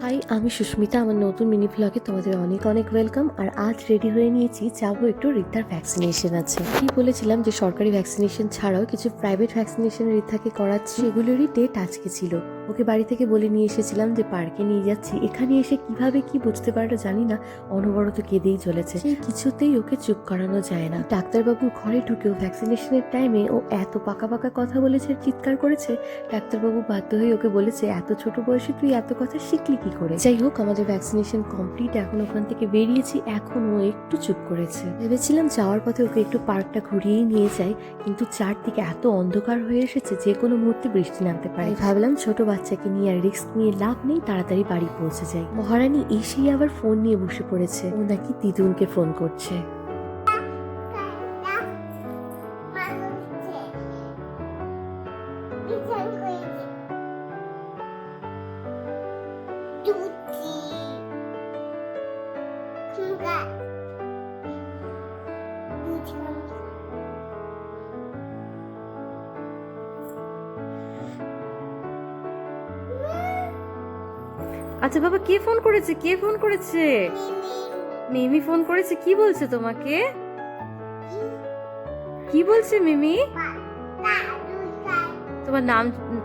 High, আমি সুস্মিতা। আমার নতুন মিনি ভ্লগে তোমাদের অনেক অনেক ওয়েলকাম। আর আজ রেডি হয়ে নিয়েছি, যাবো একটু রিদ্ধার ভ্যাকসিনেশন আছে। কি বলেছিলাম যে সরকারি ভ্যাকসিনেশন ছাড়াও কিছু প্রাইভেট ভ্যাকসিনেশন রিদ্ধাকে করাচ্ছি, সেগুলোরই ডেট আজকে ছিল। ওকে বাড়ি থেকে বলে নিয়ে এসেছিলাম যে পার্কে নিয়ে যাচ্ছি। এখানে এসে কিভাবে কি বুঝতে পারলো জানি না, অনবরত কেঁদেই চলেছে। সেই কিছুতেই ওকে চুপ করানো যায় না। ডাক্তারবাবুর ঘরে ঢুকেও ভ্যাকসিনেশনের টাইমে ও এত পাকা পাকা কথা বলেছে, চিৎকার করেছে। ডাক্তারবাবু বাধ্য হয়ে ওকে বলেছে, এত ছোট বয়সে তুই এত কথা শিখলি কি করে। যাই হোক, আমাদের ভ্যাকসিনেশন কমপ্লিট। এখন ওখান থেকে বেরিয়েছি। এখন ও একটু চুপ করেছে। ভেবেছিলাম যাওয়ার পথে ওকে একটু পার্কটা ঘুরিয়েই নিয়ে যাই, কিন্তু চারদিকে এত অন্ধকার হয়ে এসেছে, যে কোনো মুহূর্তে বৃষ্টি নামতে পারে। ভাবলাম ছোট বাচ্চাকে নিয়ে আর রিস্ক নিয়ে লাভ নেই, তাড়াতাড়ি বাড়ি পৌঁছে যাই। মহারানী এসেই আবার ফোন নিয়ে বসে পড়েছে। ও নাকি দিদুনকে ফোন করছে। আচ্ছা বাবা, কে ফোন করেছে? কে ফোন করেছে? মিমি ফোন করেছে। কি বলছে তোমাকে? কি বলছে মিমি?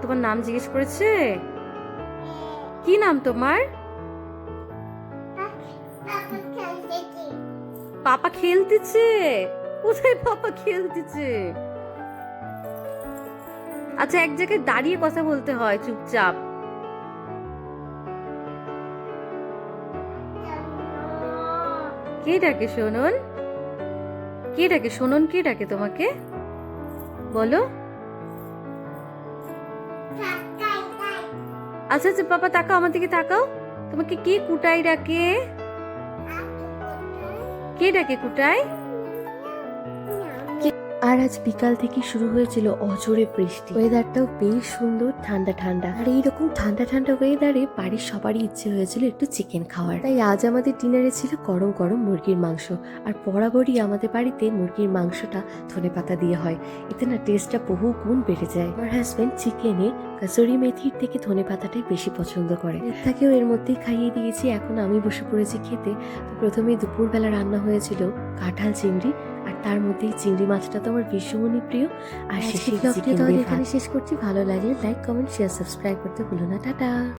তোমার নাম জিজ্ঞেস করেছে? কি নাম তোমার? পাপা খেলতেছে? কোথায় পাপা খেলতেছে? আচ্ছা, এক জায়গায় দাঁড়িয়ে কথা বলতে হয়, চুপচাপ। কে ডাকে সোনন? কে ডাকে সোনন? কে ডাকে তোমাকে? বলো। আচ্ছা আচ্ছা, পাপা তাকাও, আমার দিকে তাকাও। তোমাকে কে কুটাই ডাকে? কে ডাকে কুটাই? আর আজ বিকাল থেকে শুরু হয়েছিল অঝোরে বৃষ্টি। ওয়েদারটাও বেশ সুন্দর, ঠান্ডা ঠান্ডা। আর এইরকম ঠান্ডা ঠান্ডা ওয়েদারে বাড়ির সবারই ইচ্ছে হয়েছিল একটু চিকেন খাওয়ার। তাই আজ আমাদের ডিনারে ছিল গরম গরম মুরগির মাংস। আর বরাবরই আমাদের বাড়িতে মুরগির মাংসটা ধনেপাতা দিয়ে হয়, এতে না টেস্টটা বহু গুণ বেড়ে যায়। আমার হাজবেন্ড চিকেনে কাসুরি মেথির থেকে ধনেপাতাটাই বেশি পছন্দ করে। তাকেও এর মধ্যেই খাইয়ে দিয়েছি। এখন আমি বসে পড়েছি খেতে। তো প্রথমেই দুপুরবেলা রান্না হয়েছিল কাঁঠাল চিংড়ি, আর তার মধ্যেই চিংড়ি মাছটা তো আমার ভীষণই প্রিয়। আর শেষে এখানে শেষ করছি। ভালো লাগলে লাইক, কমেন্ট, শেয়ার, সাবস্ক্রাইব করতে ভুলো না। টাটা।